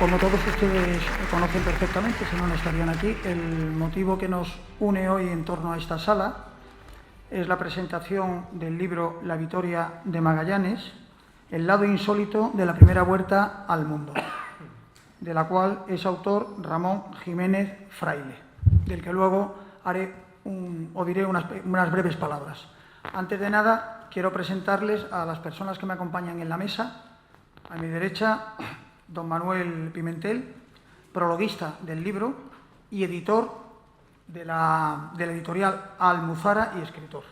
Como todos ustedes conocen perfectamente, si no, no estarían aquí, el motivo que nos une hoy en torno a esta sala es la presentación del libro La Vitoria de Magallanes, el lado insólito de la primera vuelta al mundo, de la cual es autor Ramón Jiménez Fraile, del que luego diré unas breves palabras. Antes de nada, quiero presentarles a las personas que me acompañan en la mesa. A mi derecha, don Manuel Pimentel, prologuista del libro y editor de la editorial Almuzara y escritor.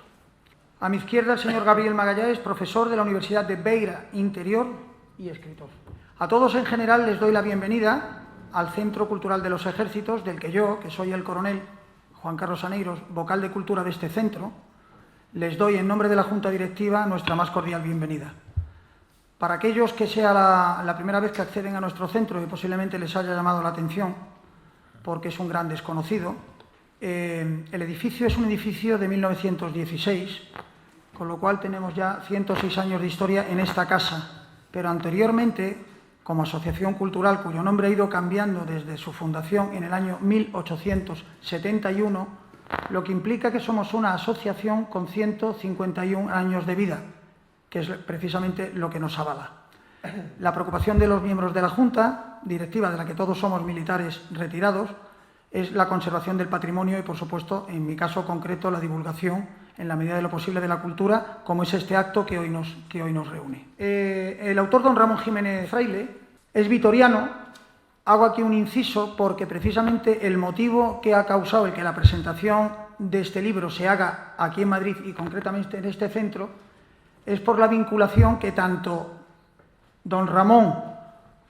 A mi izquierda, el señor Gabriel Magallanes, profesor de la Universidad de Beira Interior y escritor. A todos en general les doy la bienvenida al Centro Cultural de los Ejércitos, del que yo, que soy el coronel Juan Carlos Aneiros, vocal de cultura de este centro, les doy en nombre de la Junta Directiva nuestra más cordial bienvenida. Para aquellos que sea la primera vez que acceden a nuestro centro y posiblemente les haya llamado la atención, porque es un gran desconocido, el edificio es un edificio de 1916, con lo cual tenemos ya 106 años de historia en esta casa, pero anteriormente, como asociación cultural cuyo nombre ha ido cambiando desde su fundación en el año 1871, lo que implica que somos una asociación con 151 años de vida, que es precisamente lo que nos avala. La preocupación de los miembros de la Junta Directiva, de la que todos somos militares retirados, es la conservación del patrimonio y, por supuesto, en mi caso concreto, la divulgación, en la medida de lo posible, de la cultura, como es este acto que hoy nos reúne. El autor, don Ramón Jiménez Fraile, es vitoriano. Hago aquí un inciso porque precisamente el motivo que ha causado el que la presentación de este libro se haga aquí en Madrid y concretamente en este centro es por la vinculación que tanto don Ramón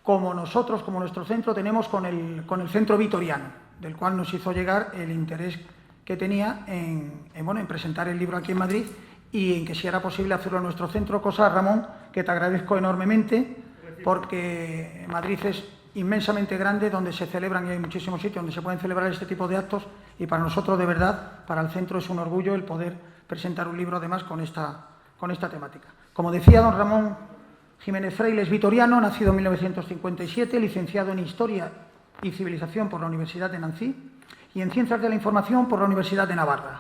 como nosotros, como nuestro centro, tenemos con el centro vitoriano, del cual nos hizo llegar el interés que tenía en presentar el libro aquí en Madrid y en que si era posible hacerlo en nuestro centro, cosa, Ramón, que te agradezco enormemente, porque Madrid es inmensamente grande, donde se celebran, y hay muchísimos sitios donde se pueden celebrar este tipo de actos, y para nosotros, de verdad, para el centro es un orgullo el poder presentar un libro, además, con esta temática. Como decía, don Ramón Jiménez Fraile es vitoriano, nacido en 1957, licenciado en Historia y Civilización por la Universidad de Nancy y en Ciencias de la Información por la Universidad de Navarra.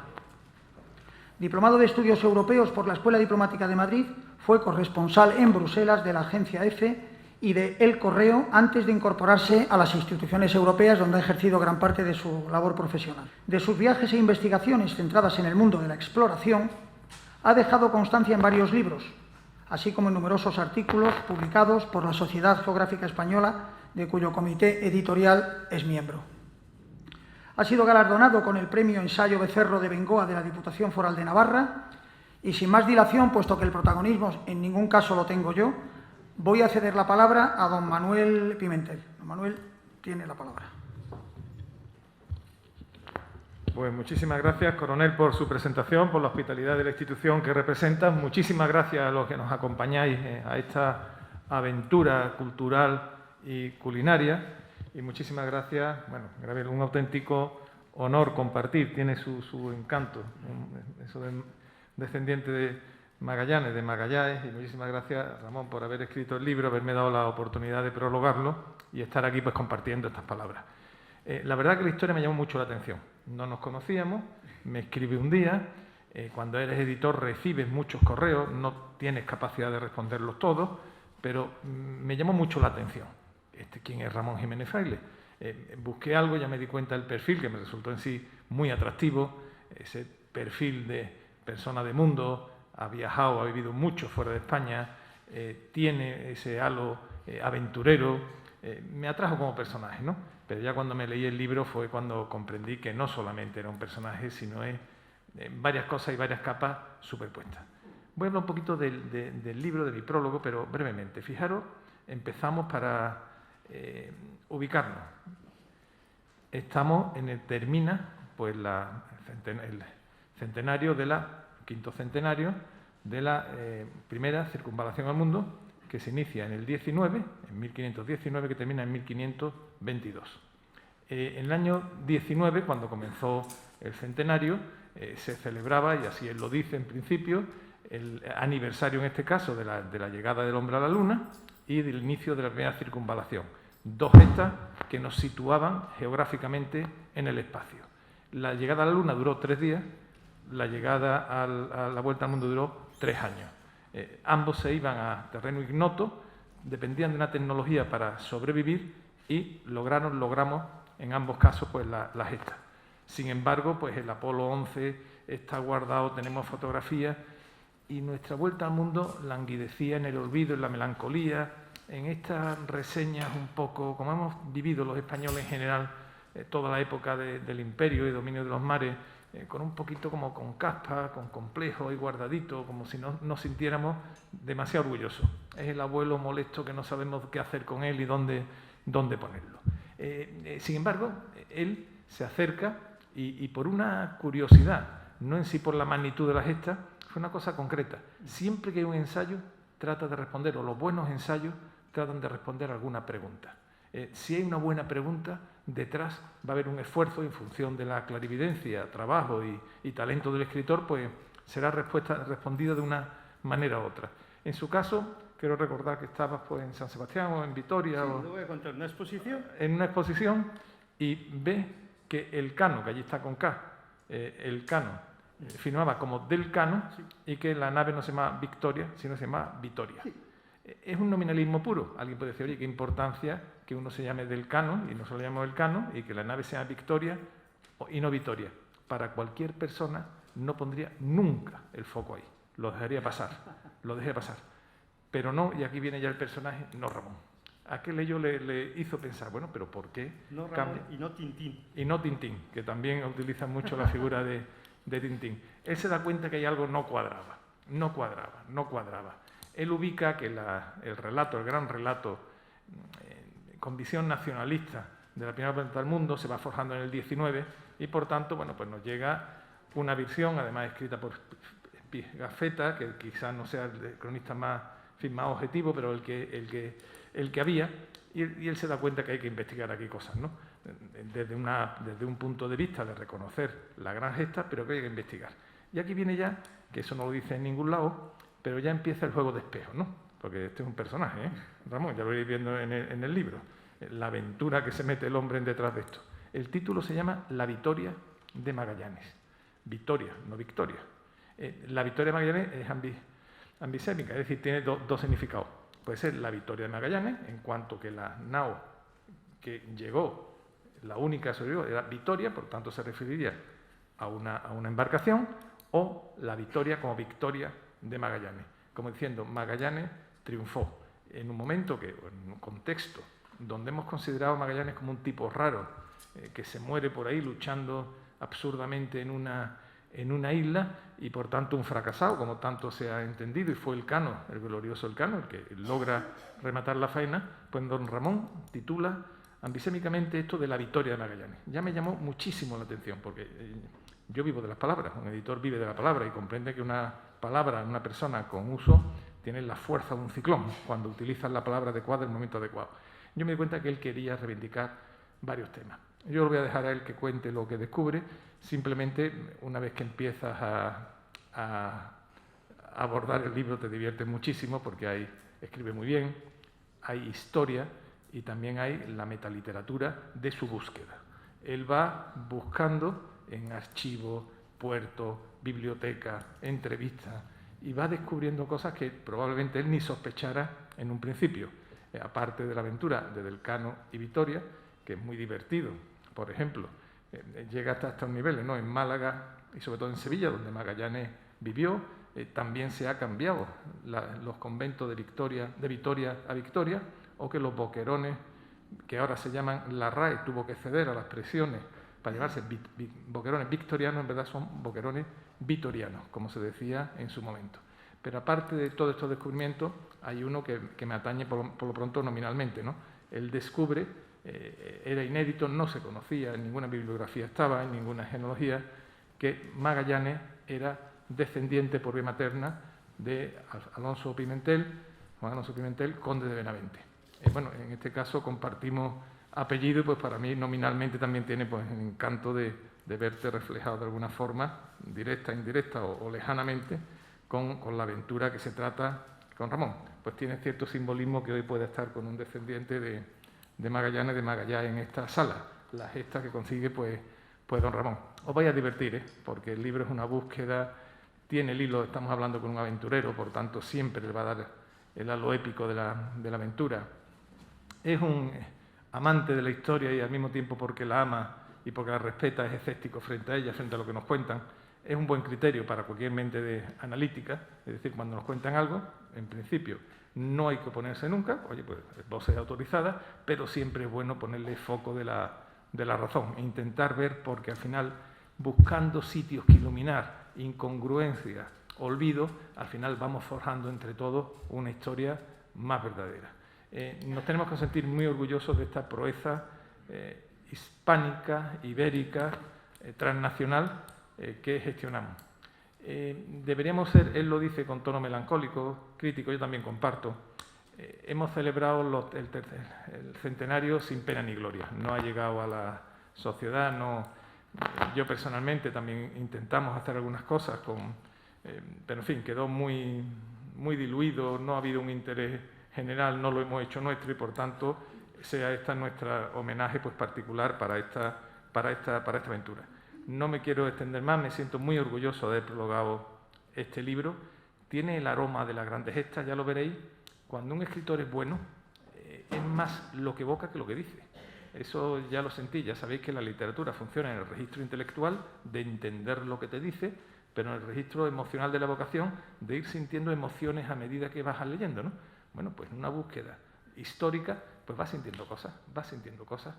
Diplomado de Estudios Europeos por la Escuela Diplomática de Madrid, fue corresponsal en Bruselas de la Agencia EFE y de El Correo antes de incorporarse a las instituciones europeas, donde ha ejercido gran parte de su labor profesional. De sus viajes e investigaciones centradas en el mundo de la exploración, ha dejado constancia en varios libros, así como en numerosos artículos publicados por la Sociedad Geográfica Española, de cuyo comité editorial es miembro. Ha sido galardonado con el Premio Ensayo Becerro de Bengoa de la Diputación Foral de Navarra y, sin más dilación, puesto que el protagonismo en ningún caso lo tengo yo, voy a ceder la palabra a don Manuel Pimentel. Don Manuel tiene la palabra. Pues muchísimas gracias, coronel, por su presentación, por la hospitalidad de la institución que representan. Muchísimas gracias a los que nos acompañáis a esta aventura cultural y culinaria. Y muchísimas gracias, Gabriel, un auténtico honor compartir, tiene su encanto, eso de descendiente de Magallanes, de Magallanes. Y muchísimas gracias, Ramón, por haber escrito el libro, haberme dado la oportunidad de prologarlo y estar aquí pues compartiendo estas palabras. La verdad que la historia me llamó mucho la atención. No nos conocíamos, me escribe un día, cuando eres editor recibes muchos correos, no tienes capacidad de responderlos todos, pero me llamó mucho la atención. ¿Quién es Ramón Jiménez Fraile? Busqué algo, ya me di cuenta del perfil, que me resultó en sí muy atractivo, ese perfil de persona de mundo, ha viajado, ha vivido mucho fuera de España, tiene ese halo aventurero, me atrajo como personaje, ¿no? Pero ya cuando me leí el libro fue cuando comprendí que no solamente era un personaje, sino es varias cosas y varias capas superpuestas. Voy a hablar un poquito del libro, de mi prólogo, pero brevemente. Fijaros, empezamos para ubicarnos. Estamos termina pues el centenario quinto centenario de la primera circunvalación al mundo, que se inicia en el 19, en 1519, que termina en 1522. En el año 19, cuando comenzó el centenario, se celebraba, y así él lo dice en principio, el aniversario en este caso de la llegada del hombre a la Luna y del inicio de la primera circunvalación. 2 gestas que nos situaban geográficamente en el espacio. La llegada a la Luna duró 3 días, la llegada a la vuelta al mundo duró 3 años. Ambos se iban a terreno ignoto, dependían de una tecnología para sobrevivir y logramos en ambos casos pues la gesta. Sin embargo, pues el Apolo 11 está guardado, tenemos fotografías y nuestra vuelta al mundo languidecía en el olvido, en la melancolía, en estas reseñas un poco, como hemos vivido los españoles en general, toda la época del imperio y dominio de los mares, con un poquito como con caspa, con complejo y guardadito, como si no nos sintiéramos demasiado orgullosos. Es el abuelo molesto que no sabemos qué hacer con él y dónde ponerlo. Sin embargo, él se acerca y por una curiosidad, no en sí por la magnitud de la gesta, fue una cosa concreta. Siempre que hay un ensayo, trata de responder, o los buenos ensayos tratan de responder alguna pregunta. Si hay una buena pregunta, detrás va a haber un esfuerzo en función de la clarividencia, trabajo y talento del escritor, pues será respondida de una manera u otra. En su caso, quiero recordar que estabas pues, en San Sebastián o en Vitoria. Sí, lo voy a contar. ¿Una exposición? En una exposición y ve que el Cano, que allí está con K, el Cano, firmaba como del Cano, sí, y que la nave no se llama Victoria, sino se llama Vitoria. Sí. Es un nominalismo puro. Alguien puede decir, oye, qué importancia que uno se llame del Cano y nosotros lo llamamos el Cano y que la nave sea Victoria y no Vitoria. Para cualquier persona no pondría nunca el foco ahí. Lo dejaría pasar, lo dejé pasar. Pero no, y aquí viene ya el personaje, no Ramón. Aquel ello le hizo pensar, bueno, pero ¿por qué? No Ramón y no Tintín. Y no Tintín, que también utiliza mucho la figura de Tintín. Él se da cuenta que hay algo no cuadraba. Él ubica que el relato, el gran relato, con visión nacionalista de la primera vuelta al mundo, se va forjando en el 19 y, por tanto, bueno, pues nos llega una versión, además escrita por Pigafetta, que quizás no sea el cronista más objetivo, pero el que había, y él se da cuenta que hay que investigar aquí cosas, ¿no? Desde un punto de vista de reconocer la gran gesta, pero que hay que investigar. Y aquí viene ya, que eso no lo dice en ningún lado, pero ya empieza el juego de espejos, ¿no? Porque este es un personaje, ¿eh? Ramón, ya lo iréis viendo en el libro. La aventura que se mete el hombre detrás de esto. El título se llama La Victoria de Magallanes. Victoria, no Victoria. La Victoria de Magallanes es ambisémica, es decir, tiene dos significados. Puede ser la Victoria de Magallanes, en cuanto que la nao que llegó, la única que sobrevivió, era Victoria, por tanto se referiría a una embarcación, o la Victoria como Victoria de Magallanes, como diciendo, Magallanes triunfó en un momento en un contexto donde hemos considerado a Magallanes como un tipo raro, que se muere por ahí luchando absurdamente en una isla y por tanto un fracasado, como tanto se ha entendido, y fue el Cano, el glorioso Elcano, el que logra rematar la faena, pues don Ramón titula ambisémicamente esto de la Victoria de Magallanes. Ya me llamó muchísimo la atención, porque yo vivo de las palabras, un editor vive de la palabra y comprende que una palabra, una persona con uso, tiene la fuerza de un ciclón cuando utilizas la palabra adecuada en el momento adecuado. Yo me di cuenta que él quería reivindicar varios temas. Yo lo voy a dejar a él que cuente lo que descubre, simplemente una vez que empiezas a abordar el libro te diviertes muchísimo porque escribe muy bien, hay historia y también hay la metaliteratura de su búsqueda. Él va buscando en archivos, puertos, bibliotecas, entrevistas, y va descubriendo cosas que probablemente él ni sospechara en un principio. Aparte de la aventura de Del Cano y Vitoria, que es muy divertido, por ejemplo, llega hasta estos niveles, ¿no? En Málaga y sobre todo en Sevilla, donde Magallanes vivió, también se ha cambiado los conventos de Vitoria a Victoria, o que los boquerones, que ahora se llaman la RAE, tuvo que ceder a las presiones para llamarse boquerones victorianos, en verdad son boquerones vitorianos, como se decía en su momento. Pero aparte de todos estos descubrimientos, hay uno que me atañe por lo pronto nominalmente, ¿no? Él descubre, era inédito, no se conocía, en ninguna bibliografía estaba, en ninguna genealogía, que Magallanes era descendiente por vía materna de Juan Alonso Pimentel, conde de Benavente. Bueno, en este caso compartimos apellido y pues para mí nominalmente también tiene pues el encanto de verte reflejado de alguna forma, directa, indirecta o lejanamente, con la aventura que se trata con Ramón. Pues tiene cierto simbolismo que hoy puede estar con un descendiente de Magallanes en esta sala, la gesta que consigue pues don Ramón. Os vais a divertir, porque el libro es una búsqueda, tiene el hilo, estamos hablando con un aventurero, por tanto siempre le va a dar el halo épico de la aventura. Es un amante de la historia y al mismo tiempo, porque la ama y porque la respeta, es escéptico frente a ella, frente a lo que nos cuentan. Es un buen criterio para cualquier mente analítica, es decir, cuando nos cuentan algo, en principio no hay que oponerse nunca, oye, pues voces autorizadas, pero siempre es bueno ponerle foco de la razón e intentar ver, porque al final, buscando sitios que iluminar, incongruencias, olvido, al final vamos forjando entre todos una historia más verdadera. Nos tenemos que sentir muy orgullosos de esta proeza hispánica, ibérica, transnacional que gestionamos. Deberíamos ser, él lo dice con tono melancólico, crítico, yo también comparto, hemos celebrado el centenario sin pena ni gloria, no ha llegado a la sociedad, no, yo personalmente también intentamos hacer algunas cosas, pero en fin, quedó muy diluido, no ha habido un interés general, no lo hemos hecho nuestro y por tanto sea esta nuestra homenaje pues, particular para esta aventura. No me quiero extender más, me siento muy orgulloso de haber prologado este libro. Tiene el aroma de las grandes gestas, ya lo veréis. Cuando un escritor es bueno, es más lo que evoca que lo que dice. Eso ya lo sentí, ya sabéis que la literatura funciona en el registro intelectual de entender lo que te dice, pero en el registro emocional de la evocación de ir sintiendo emociones a medida que vas leyendo, ¿no? Bueno, pues en una búsqueda histórica, pues vas sintiendo cosas.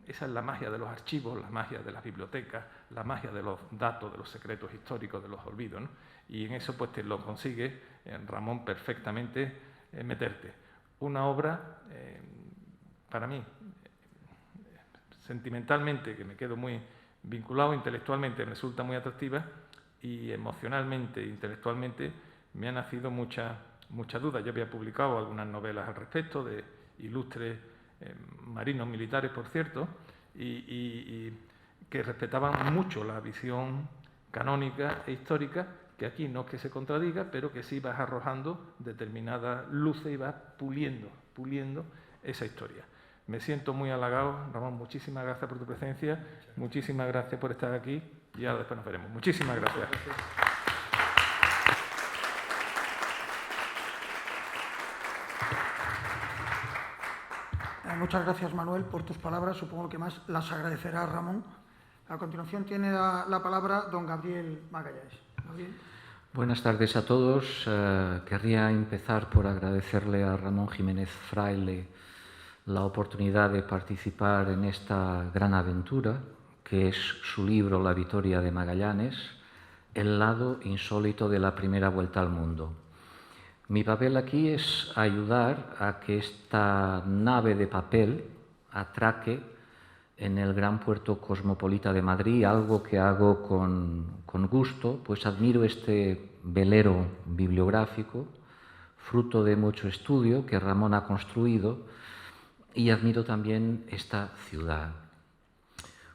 Esa es la magia de los archivos, la magia de las bibliotecas, la magia de los datos, de los secretos históricos, de los olvidos, ¿no? Y en eso pues te lo consigue Ramón perfectamente meterte. Una obra, para mí, sentimentalmente, que me quedo muy vinculado, intelectualmente me resulta muy atractiva y emocionalmente, intelectualmente, me ha nacido mucha duda. Yo había publicado algunas novelas al respecto de ilustres marinos militares, por cierto, y que respetaban mucho la visión canónica e histórica, que aquí no es que se contradiga, pero que sí vas arrojando determinadas luces y vas puliendo esa historia. Me siento muy halagado, Ramón, muchísimas gracias por tu presencia, muchísimas gracias por estar aquí y ahora después nos veremos. Muchísimas gracias. Muchas gracias, Manuel, por tus palabras. Supongo que más las agradecerá Ramón. A continuación tiene la palabra don Gabriel Magallanes. Gabriel. Buenas tardes a todos. Querría empezar por agradecerle a Ramón Jiménez Fraile la oportunidad de participar en esta gran aventura, que es su libro La Victoria de Magallanes, el lado insólito de la primera vuelta al mundo. Mi papel aquí es ayudar a que esta nave de papel atraque en el gran puerto cosmopolita de Madrid, algo que hago con gusto, pues admiro este velero bibliográfico, fruto de mucho estudio que Ramón ha construido, y admiro también esta ciudad.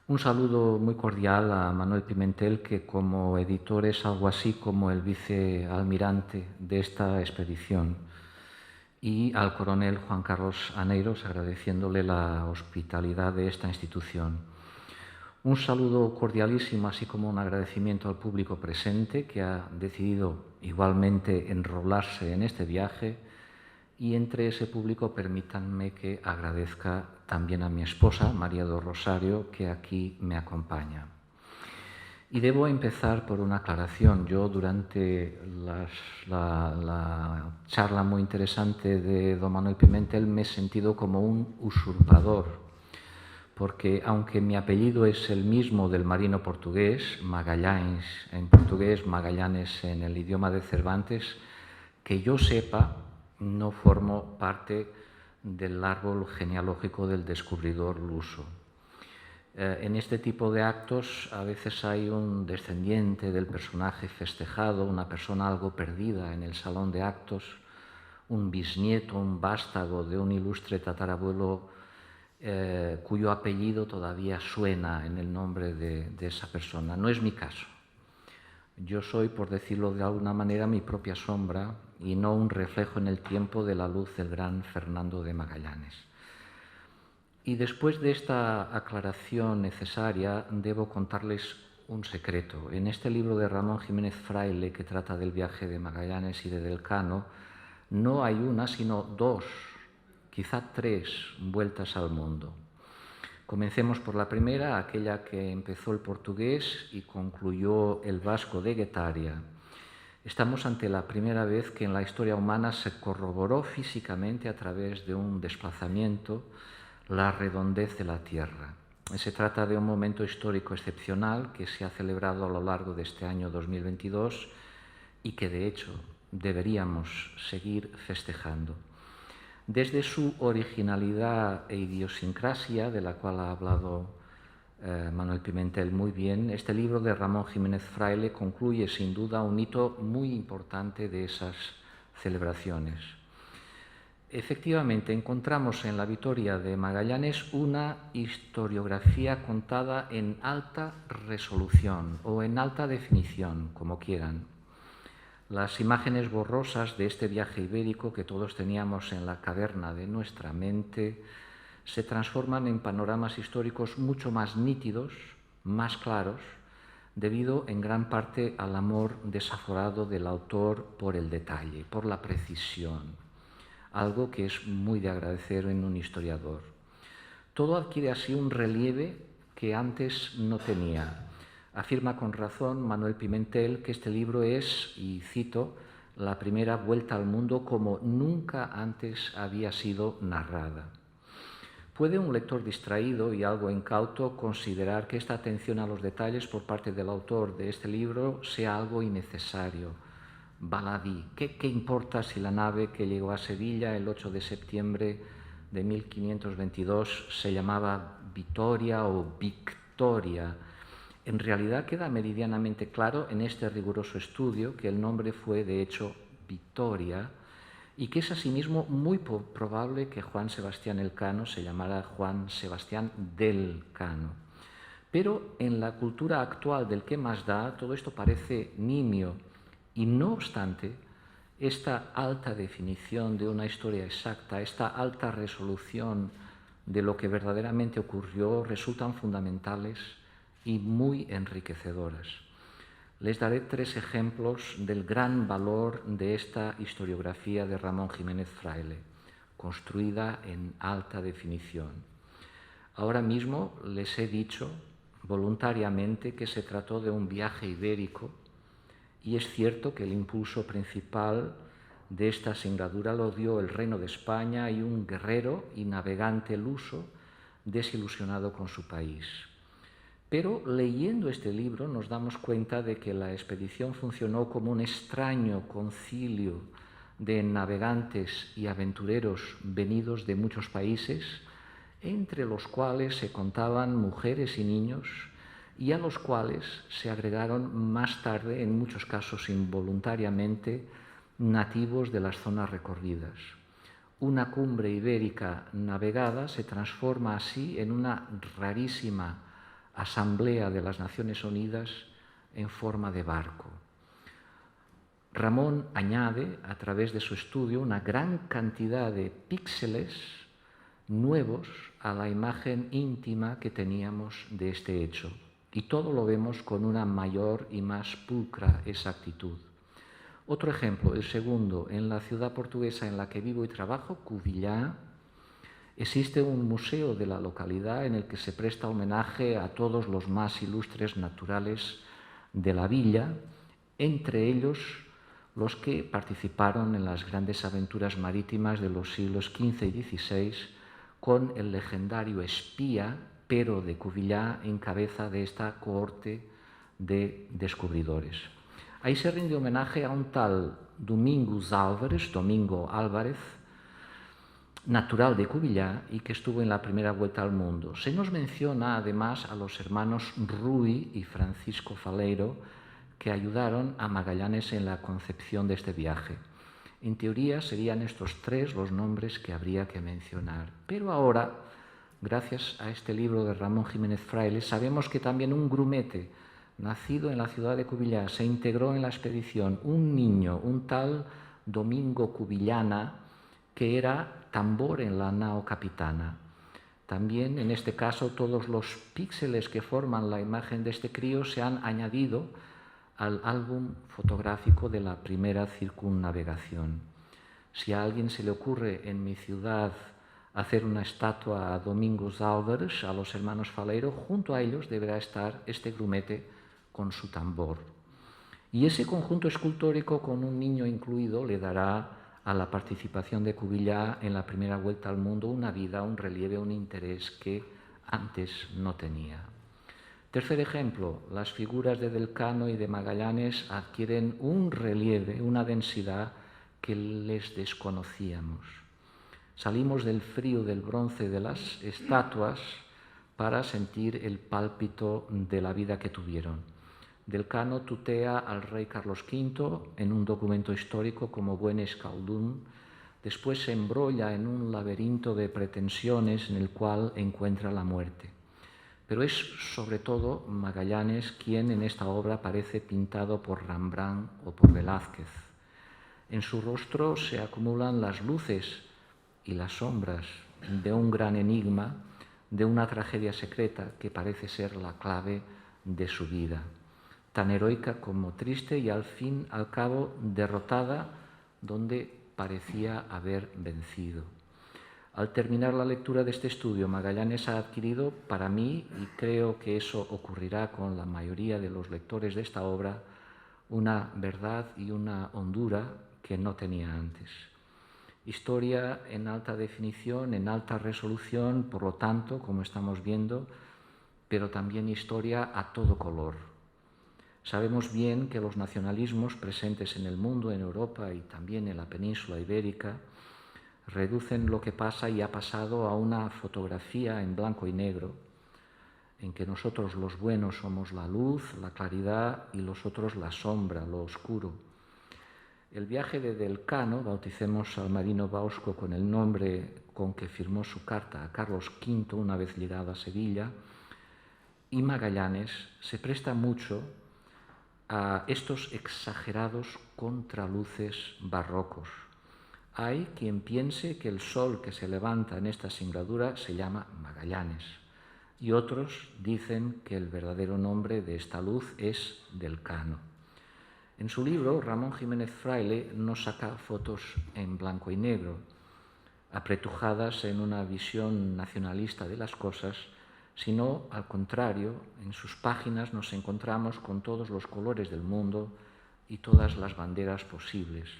Un saludo muy cordial a Manuel Pimentel, que como editor es algo así como el vicealmirante de esta expedición, y al coronel Juan Carlos Aneiros, agradeciéndole la hospitalidad de esta institución. Un saludo cordialísimo, así como un agradecimiento al público presente que ha decidido igualmente enrolarse en este viaje, y entre ese público permítanme que agradezca también a mi esposa, María do Rosario, que aquí me acompaña. Y debo empezar por una aclaración. Yo durante la charla muy interesante de don Manuel Pimentel me he sentido como un usurpador, porque aunque mi apellido es el mismo del marino portugués, Magalhães en portugués, Magallanes en el idioma de Cervantes, que yo sepa, no formo parte del árbol genealógico del descubridor luso. En este tipo de actos a veces hay un descendiente del personaje festejado, una persona algo perdida en el salón de actos, un bisnieto, un vástago de un ilustre tatarabuelo cuyo apellido todavía suena en el nombre de esa persona. No es mi caso. Yo soy, por decirlo de alguna manera, mi propia sombra y no un reflejo en el tiempo de la luz del gran Fernando de Magallanes. Y después de esta aclaración necesaria, debo contarles un secreto. En este libro de Ramón Jiménez Fraile, que trata del viaje de Magallanes y de Del Cano, no hay una, sino dos, quizá tres vueltas al mundo. Comencemos por la primera, aquella que empezó el portugués y concluyó el vasco de Guetaria. Estamos ante la primera vez que en la historia humana se corroboró físicamente a través de un desplazamiento la redondez de la Tierra. Se trata de un momento histórico excepcional que se ha celebrado a lo largo de este año 2022 y que de hecho deberíamos seguir festejando. Desde su originalidad e idiosincrasia, de la cual ha hablado Manuel Pimentel muy bien, este libro de Ramón Jiménez Fraile concluye sin duda un hito muy importante de esas celebraciones. Efectivamente, encontramos en la Vitoria de Magallanes una historiografía contada en alta resolución o en alta definición, como quieran. Las imágenes borrosas de este viaje ibérico que todos teníamos en la caverna de nuestra mente se transforman en panoramas históricos mucho más nítidos, más claros, debido en gran parte al amor desaforado del autor por el detalle, por la precisión, algo que es muy de agradecer en un historiador. Todo adquiere así un relieve que antes no tenía. Afirma con razón Manuel Pimentel que este libro es, y cito, la primera vuelta al mundo como nunca antes había sido narrada. ¿Puede un lector distraído y algo incauto considerar que esta atención a los detalles por parte del autor de este libro sea algo innecesario, baladí? ¿Qué importa si la nave que llegó a Sevilla el 8 de septiembre de 1522 se llamaba Vitoria o Victoria? En realidad queda meridianamente claro en este riguroso estudio que el nombre fue de hecho Vitoria y que es asimismo muy probable que Juan Sebastián Elcano se llamara Juan Sebastián del Cano. Pero en la cultura actual del qué más da, todo esto parece nimio y no obstante, esta alta definición de una historia exacta, esta alta resolución de lo que verdaderamente ocurrió resultan fundamentales y muy enriquecedoras. Les daré tres ejemplos del gran valor de esta historiografía de Ramón Jiménez Fraile, construida en alta definición. Ahora mismo les he dicho voluntariamente que se trató de un viaje ibérico y es cierto que el impulso principal de esta singladura lo dio el Reino de España y un guerrero y navegante luso desilusionado con su país. Pero leyendo este libro nos damos cuenta de que la expedición funcionó como un extraño concilio de navegantes y aventureros venidos de muchos países, entre los cuales se contaban mujeres y niños, y a los cuales se agregaron más tarde, en muchos casos involuntariamente, nativos de las zonas recorridas. Una cumbre ibérica navegada se transforma así en una rarísima Asamblea de las Naciones Unidas en forma de barco. Ramón añade, a través de su estudio, una gran cantidad de píxeles nuevos a la imagen íntima que teníamos de este hecho. Y todo lo vemos con una mayor y más pulcra exactitud. Otro ejemplo, el segundo, en la ciudad portuguesa en la que vivo y trabajo, Cuvillá, existe un museo de la localidad en el que se presta homenaje a todos los más ilustres naturales de la villa, entre ellos los que participaron en las grandes aventuras marítimas de los siglos XV y XVI con el legendario espía Pero de Cuvillá en cabeza de esta cohorte de descubridores. Ahí se rinde homenaje a un tal Domingo Álvarez, natural de Cuvillá y que estuvo en la primera vuelta al mundo. Se nos menciona además a los hermanos Rui y Francisco Faleiro que ayudaron a Magallanes en la concepción de este viaje. En teoría serían estos tres los nombres que habría que mencionar. Pero ahora, gracias a este libro de Ramón Jiménez Fraile, sabemos que también un grumete nacido en la ciudad de Cuvillá se integró en la expedición, un niño, un tal Domingo Cuvillana, que era tambor en la nao capitana. También, en este caso, todos los píxeles que forman la imagen de este crío se han añadido al álbum fotográfico de la primera circunnavegación. Si a alguien se le ocurre en mi ciudad hacer una estatua a Domingos Álvares, a los hermanos Faleiro, junto a ellos deberá estar este grumete con su tambor. Y ese conjunto escultórico con un niño incluido le dará a la participación de Cubillá en la primera vuelta al mundo una vida, un relieve, un interés que antes no tenía. Tercer ejemplo, las figuras de Del Cano y de Magallanes adquieren un relieve, una densidad que les desconocíamos. Salimos del frío del bronce de las estatuas para sentir el pálpito de la vida que tuvieron. Del Cano tutea al rey Carlos V en un documento histórico como buen escaldún, después se embrolla en un laberinto de pretensiones en el cual encuentra la muerte. Pero es sobre todo Magallanes quien en esta obra parece pintado por Rembrandt o por Velázquez. En su rostro se acumulan las luces y las sombras de un gran enigma, de una tragedia secreta que parece ser la clave de su vida, tan heroica como triste y al fin, al cabo, derrotada donde parecía haber vencido. Al terminar la lectura de este estudio, Magallanes ha adquirido para mí, y creo que eso ocurrirá con la mayoría de los lectores de esta obra, una verdad y una hondura que no tenía antes. Historia en alta definición, en alta resolución, por lo tanto, como estamos viendo, pero también historia a todo color. Sabemos bien que los nacionalismos presentes en el mundo, en Europa y también en la península ibérica, reducen lo que pasa y ha pasado a una fotografía en blanco y negro, en que nosotros los buenos somos la luz, la claridad y los otros la sombra, lo oscuro. El viaje de Del Cano, bauticemos al marino Bausco con el nombre con que firmó su carta a Carlos V una vez llegado a Sevilla, y Magallanes se presta mucho a estos exagerados contraluces barrocos. Hay quien piense que el sol que se levanta en esta singladura se llama Magallanes, y otros dicen que el verdadero nombre de esta luz es Del Cano. En su libro, Ramón Jiménez Fraile nos saca fotos en blanco y negro, apretujadas en una visión nacionalista de las cosas, sino al contrario, en sus páginas nos encontramos con todos los colores del mundo y todas las banderas posibles.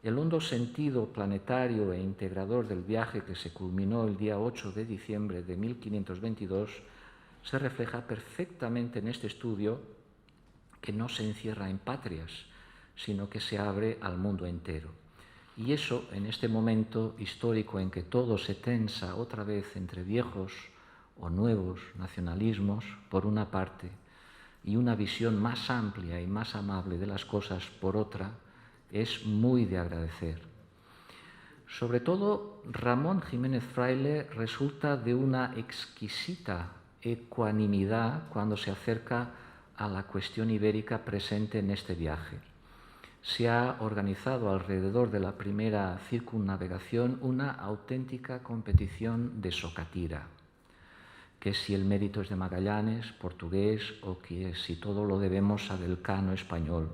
El hondo sentido planetario e integrador del viaje que se culminó el día 8 de diciembre de 1522 se refleja perfectamente en este estudio que no se encierra en patrias, sino que se abre al mundo entero. Y eso, en este momento histórico en que todo se tensa otra vez entre viejos o nuevos nacionalismos, por una parte, y una visión más amplia y más amable de las cosas, por otra, es muy de agradecer. Sobre todo, Ramón Jiménez Fraile resulta de una exquisita ecuanimidad cuando se acerca a la cuestión ibérica presente en este viaje. Se ha organizado alrededor de la primera circunnavegación una auténtica competición de socatira, que si el mérito es de Magallanes, portugués, o que si todo lo debemos a Del Cano, español.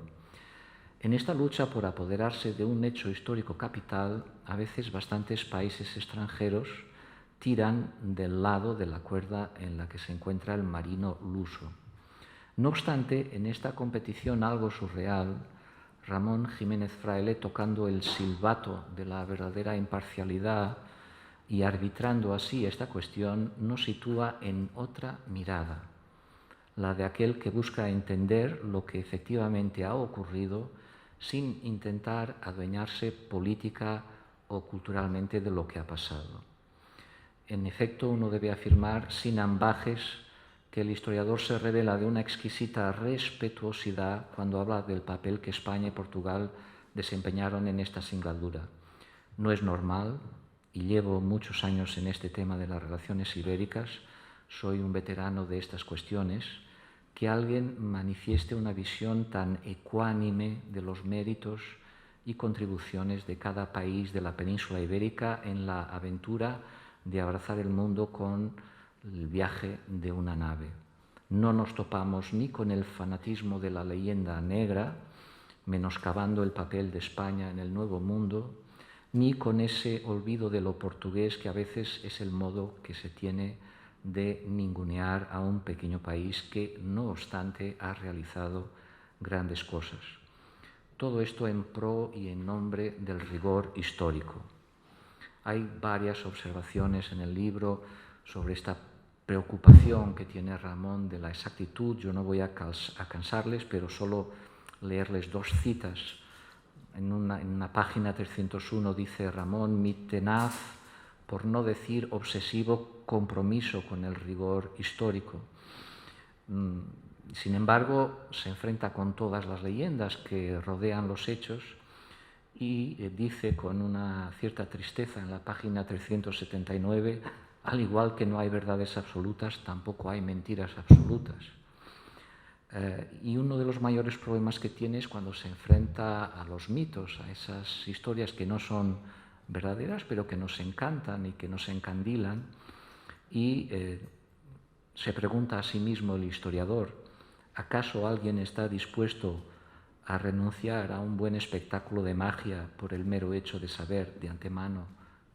En esta lucha por apoderarse de un hecho histórico capital, a veces bastantes países extranjeros tiran del lado de la cuerda en la que se encuentra el marino luso. No obstante, en esta competición algo surreal, Ramón Jiménez Fraile, tocando el silbato de la verdadera imparcialidad y arbitrando así esta cuestión, nos sitúa en otra mirada, la de aquel que busca entender lo que efectivamente ha ocurrido sin intentar adueñarse política o culturalmente de lo que ha pasado. En efecto, uno debe afirmar sin ambajes que el historiador se revela de una exquisita respetuosidad cuando habla del papel que España y Portugal desempeñaron en esta singladura. No es normal, y llevo muchos años en este tema de las relaciones ibéricas, soy un veterano de estas cuestiones, que alguien manifieste una visión tan ecuánime de los méritos y contribuciones de cada país de la península ibérica en la aventura de abrazar el mundo con el viaje de una nave. No nos topamos ni con el fanatismo de la leyenda negra, menoscabando el papel de España en el Nuevo Mundo, ni con ese olvido de lo portugués que a veces es el modo que se tiene de ningunear a un pequeño país que, no obstante, ha realizado grandes cosas. Todo esto en pro y en nombre del rigor histórico. Hay varias observaciones en el libro sobre esta preocupación que tiene Ramón de la exactitud. Yo no voy a cansarles, pero solo leerles dos citas. En una página 301 dice Ramón: mi tenaz, por no decir obsesivo, compromiso con el rigor histórico. Sin embargo, se enfrenta con todas las leyendas que rodean los hechos y dice con una cierta tristeza en la página 379, al igual que no hay verdades absolutas, tampoco hay mentiras absolutas. Y uno de los mayores problemas que tiene es cuando se enfrenta a los mitos, a esas historias que no son verdaderas, pero que nos encantan y que nos encandilan, y se pregunta a sí mismo el historiador: ¿acaso alguien está dispuesto a renunciar a un buen espectáculo de magia por el mero hecho de saber de antemano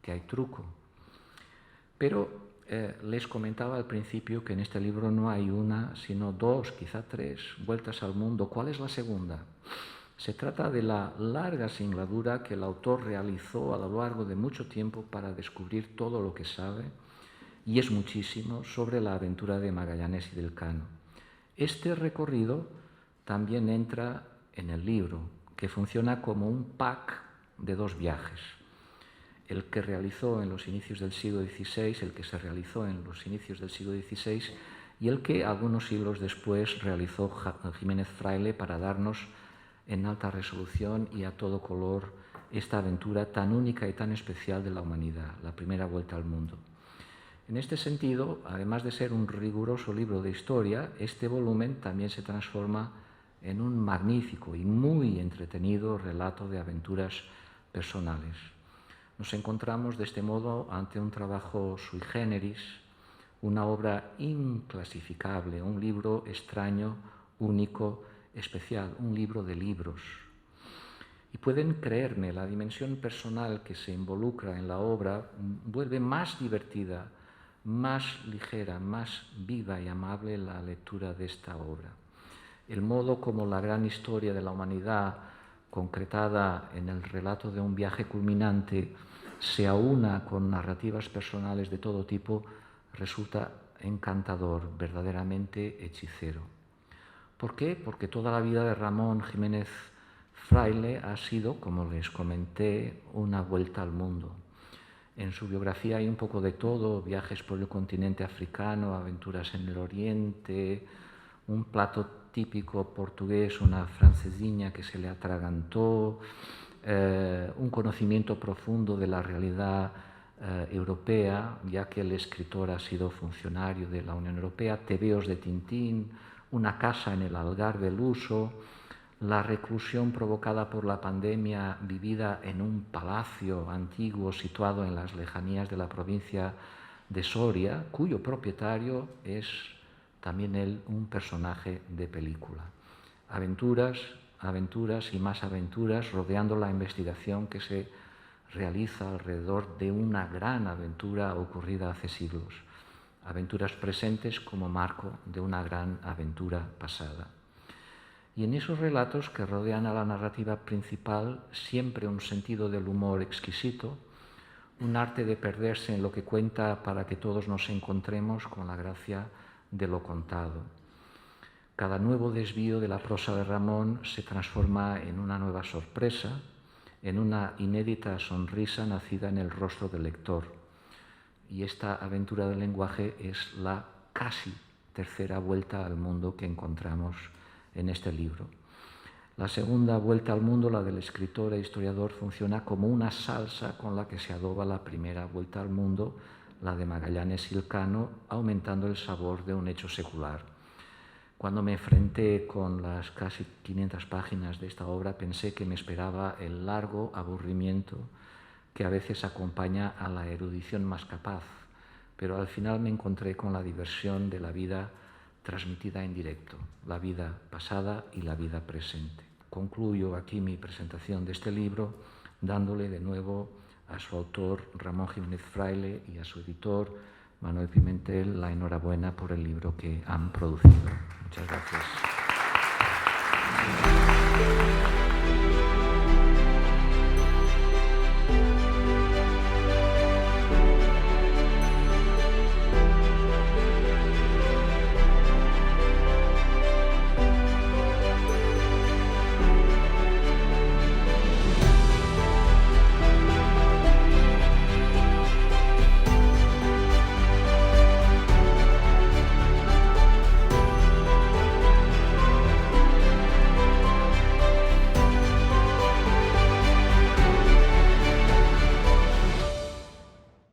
que hay truco? Pero les comentaba al principio que en este libro no hay una, sino dos, quizá tres vueltas al mundo. ¿Cuál es la segunda? Se trata de la larga singladura que el autor realizó a lo largo de mucho tiempo para descubrir todo lo que sabe, y es muchísimo, sobre la aventura de Magallanes y del Cano. Este recorrido también entra en el libro, que funciona como un pack de dos viajes. El que realizó en los inicios del siglo XVI, el que se realizó en los inicios del siglo XVI, y el que algunos siglos después realizó Jiménez Fraile para darnos en alta resolución y a todo color esta aventura tan única y tan especial de la humanidad, la primera vuelta al mundo. En este sentido, además de ser un riguroso libro de historia, este volumen también se transforma en un magnífico y muy entretenido relato de aventuras personales. Nos encontramos de este modo ante un trabajo sui generis, una obra inclasificable, un libro extraño, único, especial, un libro de libros. Y pueden creerme, la dimensión personal que se involucra en la obra vuelve más divertida, más ligera, más viva y amable la lectura de esta obra. El modo como la gran historia de la humanidad, concretada en el relato de un viaje culminante, se aúna con narrativas personales de todo tipo, resulta encantador, verdaderamente hechicero. ¿Por qué? Porque toda la vida de Ramón Jiménez Fraile ha sido, como les comenté, una vuelta al mundo. En su biografía hay un poco de todo: viajes por el continente africano, aventuras en el Oriente, un plato típico portugués, una francesinha que se le atragantó, un conocimiento profundo de la realidad europea, ya que el escritor ha sido funcionario de la Unión Europea, tebeos de Tintín, una casa en el Algarve luso, la reclusión provocada por la pandemia vivida en un palacio antiguo situado en las lejanías de la provincia de Soria, cuyo propietario es también él un personaje de película. Aventuras, aventuras y más aventuras rodeando la investigación que se realiza alrededor de una gran aventura ocurrida hace siglos. Aventuras presentes como marco de una gran aventura pasada. Y en esos relatos que rodean a la narrativa principal, siempre un sentido del humor exquisito, un arte de perderse en lo que cuenta para que todos nos encontremos con la gracia de lo contado. Cada nuevo desvío de la prosa de Ramón se transforma en una nueva sorpresa, en una inédita sonrisa nacida en el rostro del lector. Y esta aventura del lenguaje es la casi tercera vuelta al mundo que encontramos en este libro. La segunda vuelta al mundo, la del escritor e historiador, funciona como una salsa con la que se adoba la primera vuelta al mundo, la de Magallanes y el Cano, aumentando el sabor de un hecho secular. Cuando me enfrenté con las casi 500 páginas de esta obra, pensé que me esperaba el largo aburrimiento que a veces acompaña a la erudición más capaz, pero al final me encontré con la diversión de la vida transmitida en directo, la vida pasada y la vida presente. Concluyo aquí mi presentación de este libro dándole de nuevo a su autor Ramón Jiménez Fraile y a su editor Manuel Pimentel la enhorabuena por el libro que han producido. Muchas gracias.